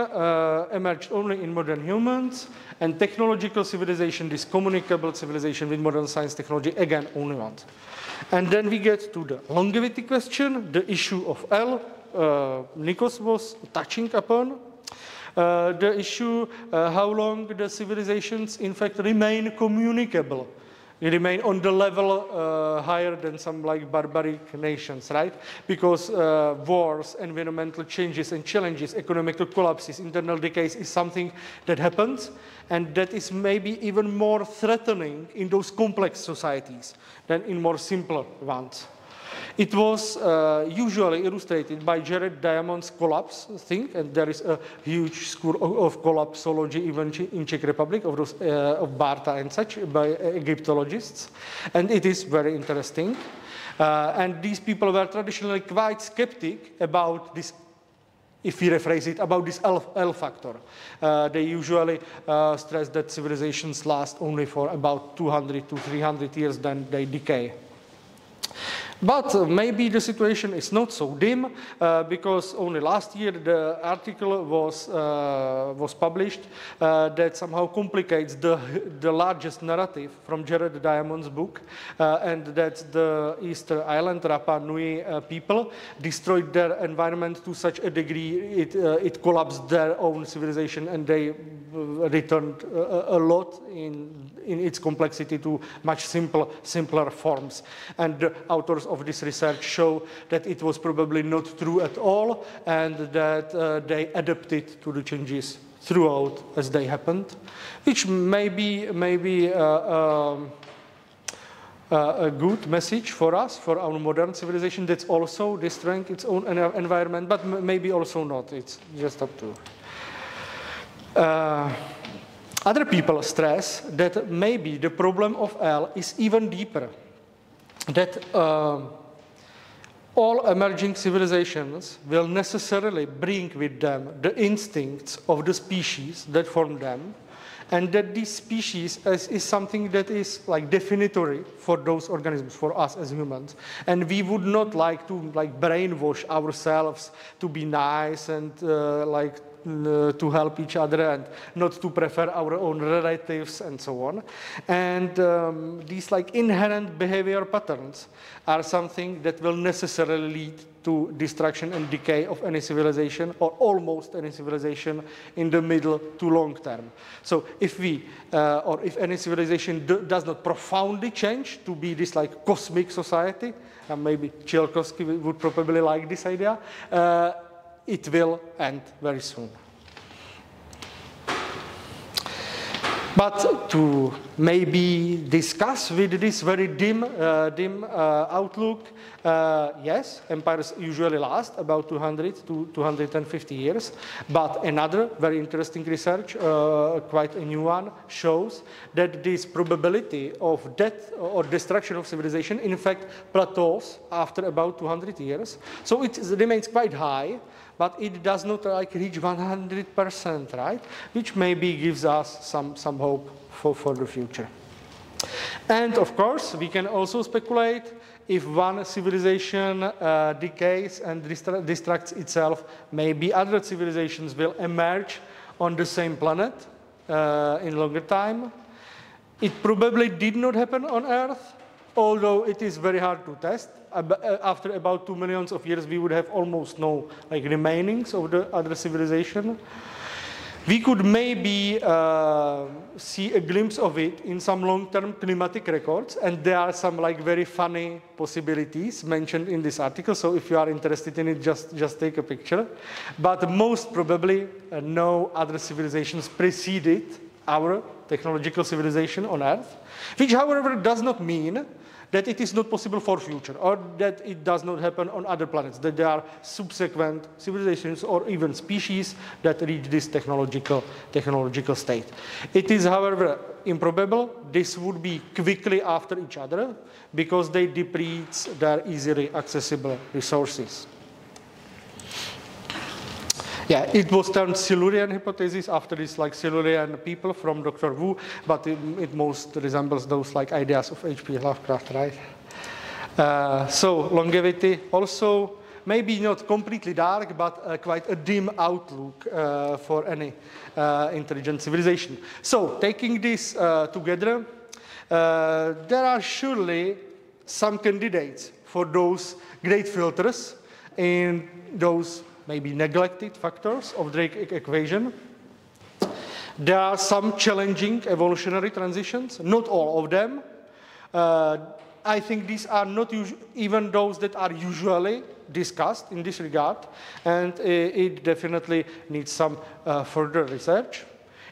emerged only in modern humans, and technological civilization, this communicable civilization with modern science technology, again, only once. And then we get to the longevity question, the issue of L, Nikos was touching upon. The issue how long the civilizations, in fact, remain communicable. We remain on the level higher than some barbaric nations, right? Because wars, environmental changes and challenges, economic collapses, internal decays is something that happens, and that is maybe even more threatening in those complex societies than in more simpler ones. It was usually illustrated by Jared Diamond's collapse thing, and there is a huge school of collapsology even in Czech Republic of Barta and such by Egyptologists, and it is very interesting. And these people were traditionally quite skeptic about this, if we rephrase it, about this L factor. They usually stress that civilizations last only for about 200 to 300 years, then they decay. But maybe the situation is not so dim, because only last year the article was published that somehow complicates the largest narrative from Jared Diamond's book, and that the Easter Island Rapa Nui people destroyed their environment to such a degree it collapsed their own civilization, and they returned a lot in its complexity to much simpler forms. And the authors of this research show that it was probably not true at all, and that they adapted to the changes throughout as they happened, which may be a good message for us, for our modern civilization, that's also destroying its own environment, but maybe also not. It's just up to. Other people stress that maybe the problem of L is even deeper, that all emerging civilizations will necessarily bring with them the instincts of the species that formed them, and that this species is something that is like definitory for those organisms, for us as humans. And we would not like to brainwash ourselves to be nice and to help each other and not to prefer our own relatives and so on. And these inherent behavior patterns are something that will necessarily lead to destruction and decay of any civilization, or almost any civilization, in the middle to long term. So if if any civilization does not profoundly change to be this cosmic society, and maybe Tsiolkovsky would probably like this idea, it will end very soon. But to maybe discuss with this very dim outlook, yes, empires usually last about 200 to 250 years. But another very interesting research, quite a new one, shows that this probability of death or destruction of civilization, in fact, plateaus after about 200 years. So it remains quite high, but it does not reach 100%, right? Which maybe gives us some hope for the future. And of course, we can also speculate if one civilization decays and destructs itself, maybe other civilizations will emerge on the same planet in longer time. It probably did not happen on Earth, although it is very hard to test. After about 2 million years, we would have almost no remainings of the other civilization. We could maybe see a glimpse of it in some long-term climatic records, and there are some very funny possibilities mentioned in this article. So if you are interested in it, just take a picture. But most probably, no other civilizations preceded our technological civilization on Earth, which, however, does not mean that it is not possible for future, or that it does not happen on other planets, that there are subsequent civilizations or even species that reach this technological state. It is, however, improbable this would be quickly after each other, because they deplete their easily accessible resources. Yeah, it was termed Silurian hypothesis after this Silurian people from Dr. Wu, but it most resembles those ideas of H.P. Lovecraft, right? So longevity also maybe not completely dark, but quite a dim outlook for any intelligent civilization. So taking this together, there are surely some candidates for those great filters in those maybe neglected factors of Drake equation. There are some challenging evolutionary transitions, not all of them. I think these are not even those that are usually discussed in this regard, and it definitely needs some further research.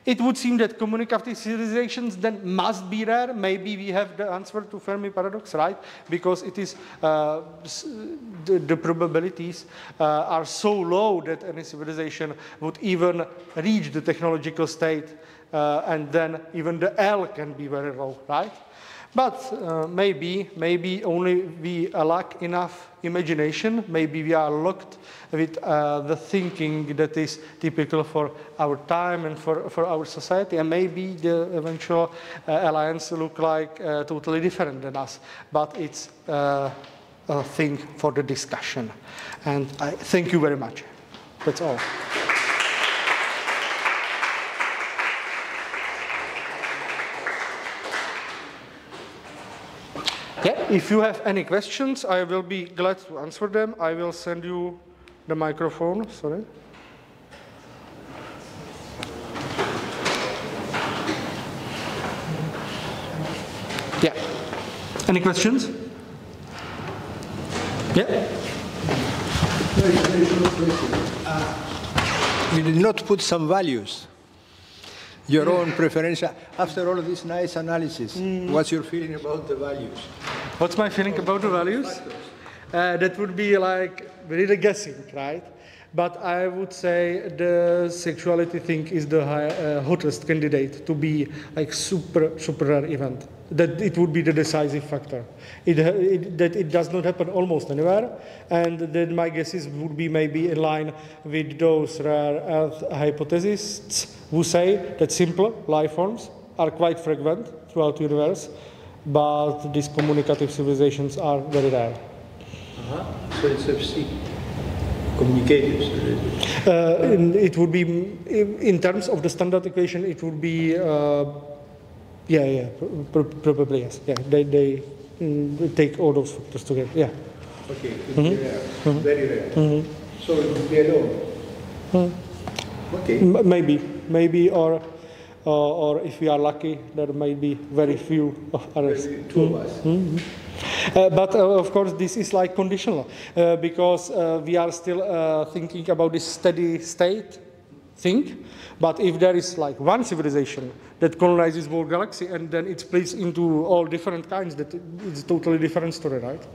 It would seem that communicative civilizations then must be rare. Maybe we have the answer to Fermi paradox, right? Because it is the probabilities are so low that any civilization would even reach the technological state, and then even the L can be very low, right? But maybe only we lack enough imagination. Maybe we are locked with the thinking that is typical for our time and for our society. And maybe the eventual alliance look like totally different than us. But it's a thing for the discussion. And I thank you very much. That's all. Yeah, if you have any questions, I will be glad to answer them. I will send you the microphone, sorry. Yeah, any questions? Yeah? You did not put some values. your own preference. After all of this nice analysis, what's your feeling about the values? What's my feeling about the values? That would be like really guessing, right? But I would say the sexuality thing is the hottest candidate to be like super rare event. That it would be the decisive factor. That it does not happen almost anywhere, and then my guesses would be maybe in line with those rare earth hypothesists who say that simple life forms are quite frequent throughout the universe, but these communicative civilizations are very rare. So it's FC. Communicatives. It would be, in terms of the standard equation, it would be, probably yes. Yeah, they take all those factors together. Yeah. Okay, it would be rare, very rare. So it would be alone. Okay. Maybe, or if we are lucky, there may be very few others. Maybe two of us. But of course, this is like conditional because we are still thinking about this steady state thing. But if there is like one civilization that colonizes whole galaxy and then it splits into all different kinds, that it's a totally different story, right?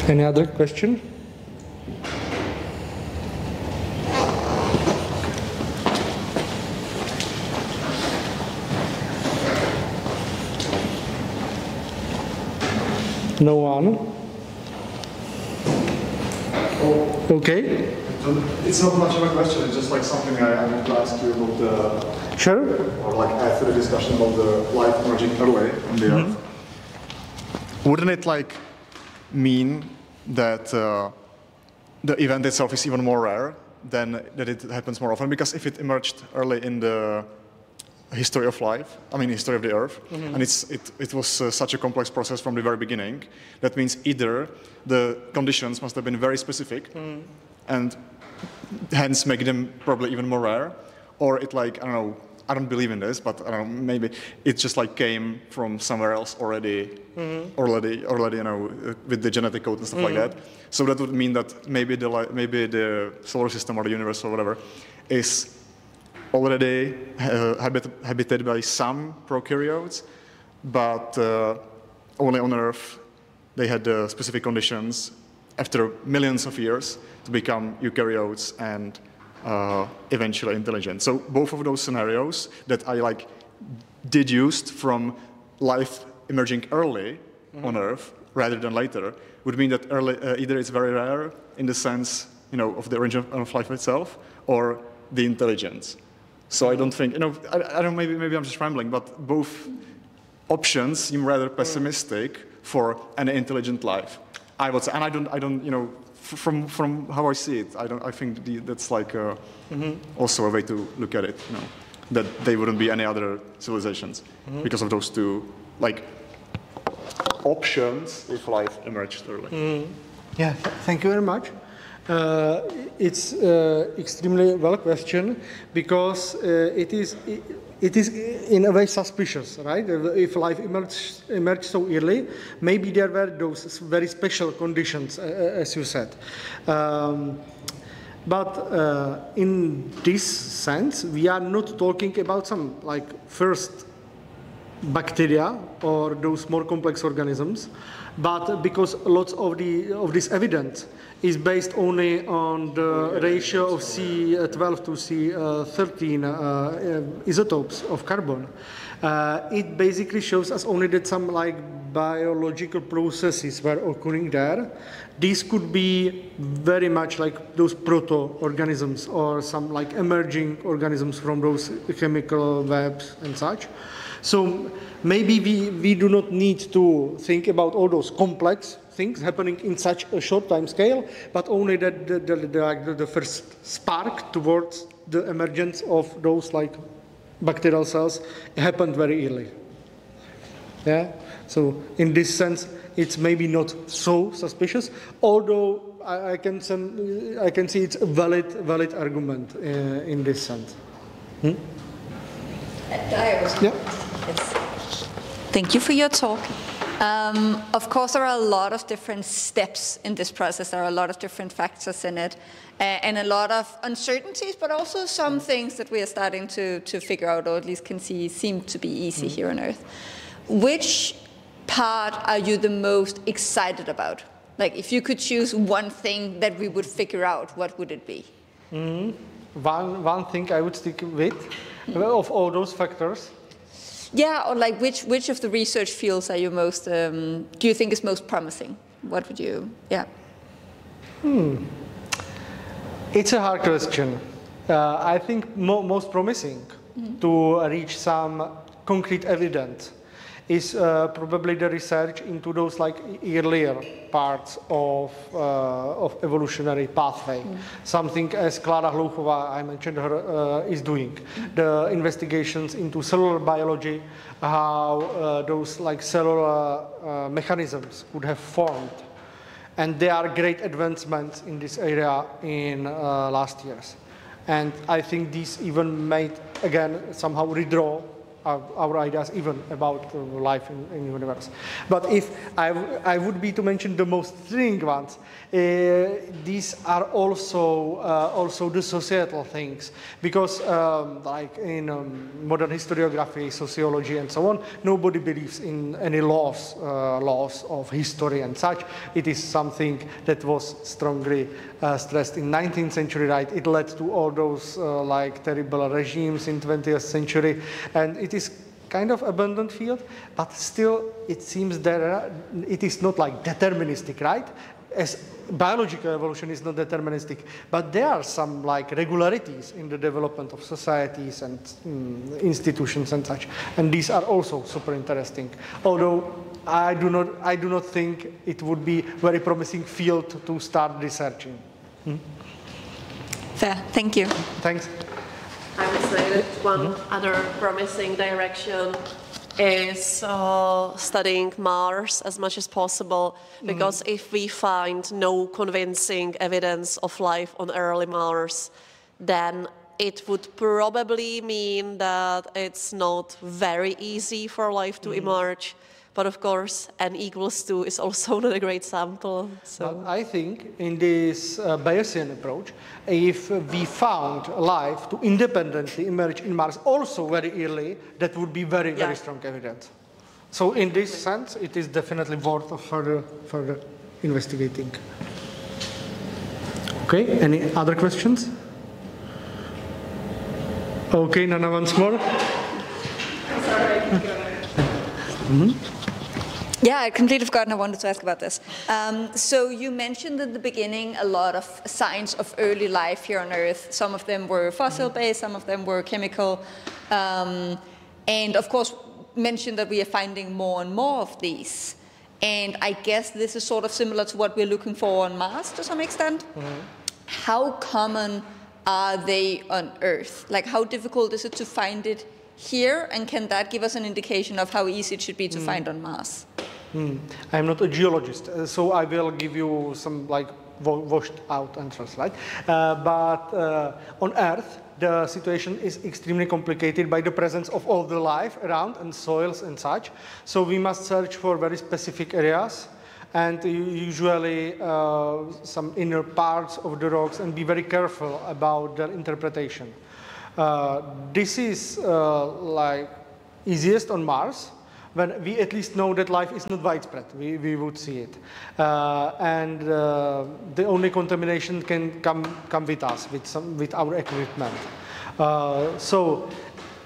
Any other question? No one? Okay. It's not much of a question, it's just like something I want to ask you about the... Sure. Or like after the discussion about the life emerging early on the Earth. Wouldn't it like mean that the event itself is even more rare than that it happens more often? Because if it emerged early in the history of life, I mean history of the Earth, and it was such a complex process from the very beginning, that means either the conditions must have been very specific and hence make them probably even more rare, or it like, I don't know, I don't believe in this, but I don't know, maybe it just like came from somewhere else already, you know, with the genetic code and stuff like that. So that would mean that maybe the solar system or the universe or whatever is already habited by some prokaryotes, but only on Earth they had specific conditions after millions of years to become eukaryotes and eventually intelligent. So both of those scenarios that I like deduced from life emerging early on Earth rather than later would mean that either it's very rare in the sense, you know, of the origin of life itself, or the intelligence. So I don't think, you know, I don't, maybe I'm just rambling, but both options seem rather pessimistic for an intelligent life. I would say, and I don't, you know, from how I see it, I think that's like also a way to look at it, you know, that they wouldn't be any other civilizations because of those two, like, options if life emerged early. Yeah, thank you very much. It's extremely well questioned because it is in a way suspicious, right? If life emerged so early, maybe there were those very special conditions, as you said. But in this sense, we are not talking about some like first bacteria or those more complex organisms, but because lots of this evidence is based only on the ratio of C12 to C13 isotopes of carbon. It basically shows us only that some like biological processes were occurring there. These could be very much like those proto-organisms or some like emerging organisms from those chemical webs and such. So maybe we do not need to think about all those complex things happening in such a short time scale, but only that the first spark towards the emergence of those like bacterial cells happened very early. Yeah. So in this sense, it's maybe not so suspicious, although I can see it's a valid argument in this sense. Yeah. Yeah. Yes. Thank you for your talk. Of course, there are a lot of different steps in this process. There are a lot of different factors in it, and a lot of uncertainties, but also some things that we are starting to figure out, or at least can see seem to be easy here on Earth. Which part are you the most excited about? Like, if you could choose one thing that we would figure out, what would it be? One thing I would stick with, of all those factors. Yeah, or like which of the research fields are you most, do you think is most promising? What would you, yeah. It's a hard question. I think most promising to reach some concrete evidence is probably the research into those like earlier parts of evolutionary pathway. Something as Klára Hlouchová, I mentioned her, is doing. The investigations into cellular biology, how those like cellular mechanisms could have formed. And there are great advancements in this area in last years. And I think these even made, again, somehow redraw our ideas even about life in the universe. But if I would be to mention the most thrilling ones, these are also the societal things, because like in modern historiography, sociology, and so on, nobody believes in any laws of history and such. It is something that was strongly stressed in 19th century, right? It led to all those like terrible regimes in 20th century, and it is kind of abandoned field, but still it seems that it is not like deterministic, right? As biological evolution is not deterministic, but there are some like regularities in the development of societies and institutions and such, and these are also super interesting. Although I do not think it would be very promising field to start researching. Fair, thank you. Thanks. I would say that one other promising direction is studying Mars as much as possible, because if we find no convincing evidence of life on early Mars, then it would probably mean that it's not very easy for life to emerge. But of course, n=2 is also not a great sample. So but I think in this Bayesian approach, if we found life to independently emerge in Mars also very early, that would be very, very strong evidence. So in this sense, it is definitely worth of further investigating. Okay, any other questions? Okay, Nana, once more. Sorry, I keep going. Yeah, I completely forgotten I wanted to ask about this. So you mentioned at the beginning a lot of signs of early life here on Earth. Some of them were fossil-based, some of them were chemical. And of course, mentioned that we are finding more and more of these. And I guess this is sort of similar to what we're looking for on Mars to some extent. How common are they on Earth? Like, how difficult is it to find it here, and can that give us an indication of how easy it should be to find on Mars? I'm not a geologist, so I will give you some like washed out answers, right? But on Earth, the situation is extremely complicated by the presence of all the life around and soils and such. So we must search for very specific areas, and usually some inner parts of the rocks, and be very careful about their interpretation. This is like easiest on Mars, when we at least know that life is not widespread. We would see it. And the only contamination can come with us, with our equipment. So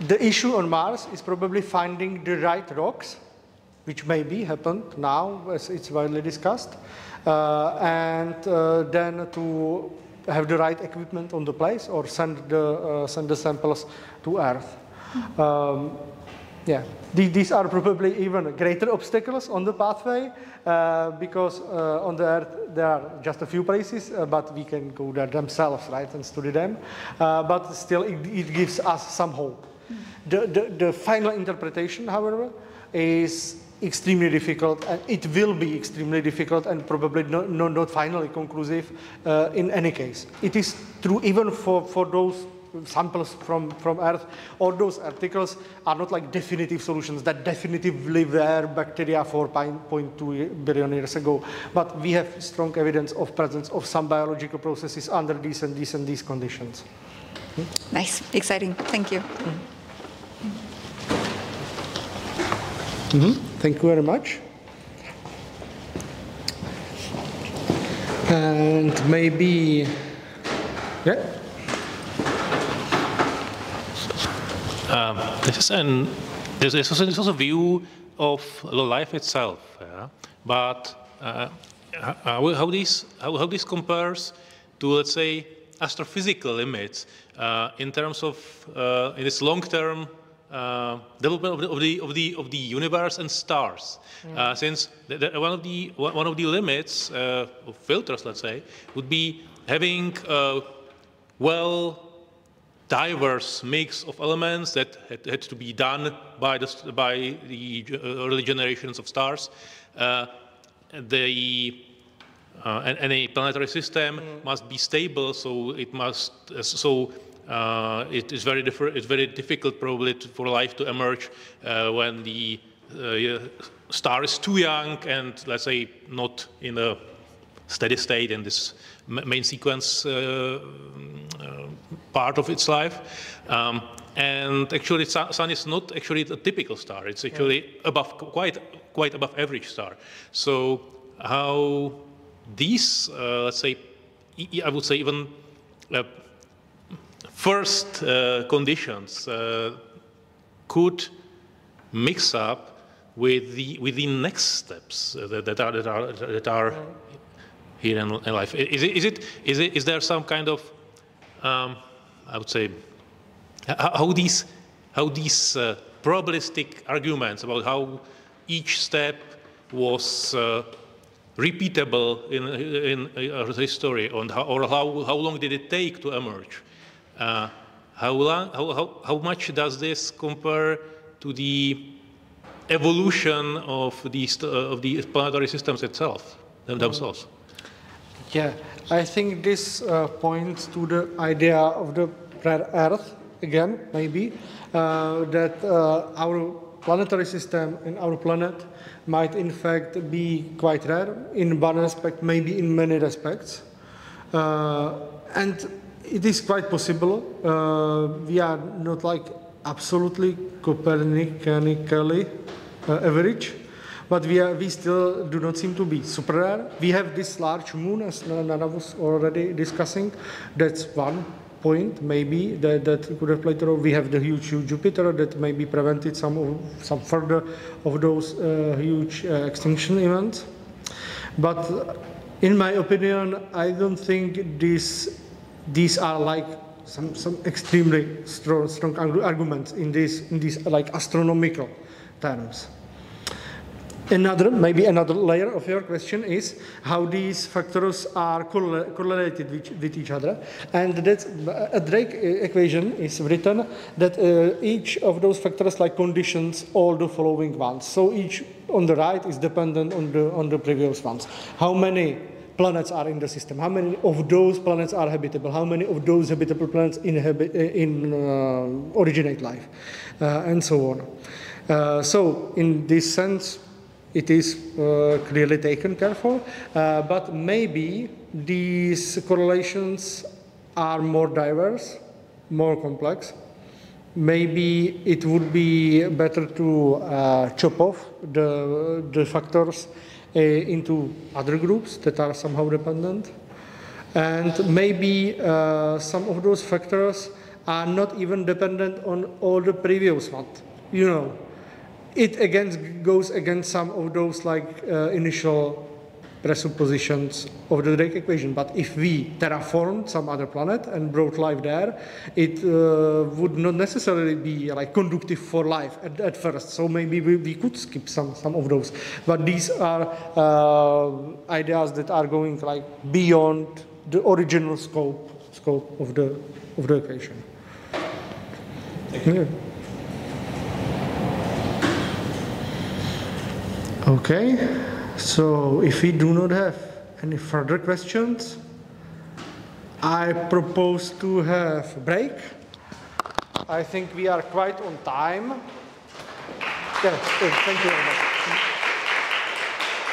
the issue on Mars is probably finding the right rocks, which maybe happened now, as it's widely discussed, and then to have the right equipment on the place, or send the samples to Earth. Yeah, these are probably even greater obstacles on the pathway, because on the Earth there are just a few places, but we can go there themselves, right, and study them. But still, it gives us some hope. The final interpretation, however, is extremely difficult, and it will be extremely difficult, and probably not finally conclusive in any case. It is true even for those samples from Earth, all those articles are not like definitive solutions that definitively were bacteria 4.2 billion years ago. But we have strong evidence of presence of some biological processes under these and these conditions. Nice, exciting. Thank you. Thank you very much. And maybe, yeah. This is also a view of the life itself, yeah? But how this compares to, let's say, astrophysical limits in terms of in this long-term development of the universe and stars, since one of the limits of filters, let's say, would be having a diverse mix of elements that had to be done by the early generations of stars. Any planetary system must be stable, so it must it is very difficult probably for life to emerge when the star is too young and, let's say, not in a steady state in this main sequence part of its life. And actually, Sun is not actually a typical star. It's actually quite above average star. So how these, let's say, I would say even first conditions could mix up with the next steps that are here in life. Is there some kind of I would say how these probabilistic arguments about how each step was repeatable in history, and how long did it take to emerge? How much does this compare to the evolution of the planetary systems themselves? Yeah, I think this points to the idea of the rare Earth again, maybe that our planetary system and our planet might in fact be quite rare in one aspect, maybe in many respects, and it is quite possible. We are not like absolutely Copernically average, but we still do not seem to be super rare. We have this large moon, as Nana was already discussing. That's one point, maybe, that could have played a role. We have the huge Jupiter that maybe prevented some further of those huge extinction events. But in my opinion, I don't think these are like some extremely strong arguments in these like astronomical terms. Maybe another layer of your question is how these factors are correlated with each other. And that's a Drake equation is written that each of those factors like conditions all the following ones. So each on the right is dependent on the previous ones. How many planets are in the system? How many of those planets are habitable? How many of those habitable planets originate life? And so on. So in this sense, it is clearly taken care for, but maybe these correlations are more diverse, more complex. Maybe it would be better to chop off the factors into other groups that are somehow dependent. And maybe some of those factors are not even dependent on all the previous ones. You know, it again goes against some of those like initial presuppositions of the Drake equation. But if we terraformed some other planet and brought life there, it would not necessarily be like conducive for life at first. So maybe we could skip some of those. But these are ideas that are going like beyond the original scope of the equation. Thank you. Yeah. Okay, so if we do not have any further questions, I propose to have a break I think we are quite on time. Yeah, thank you very much.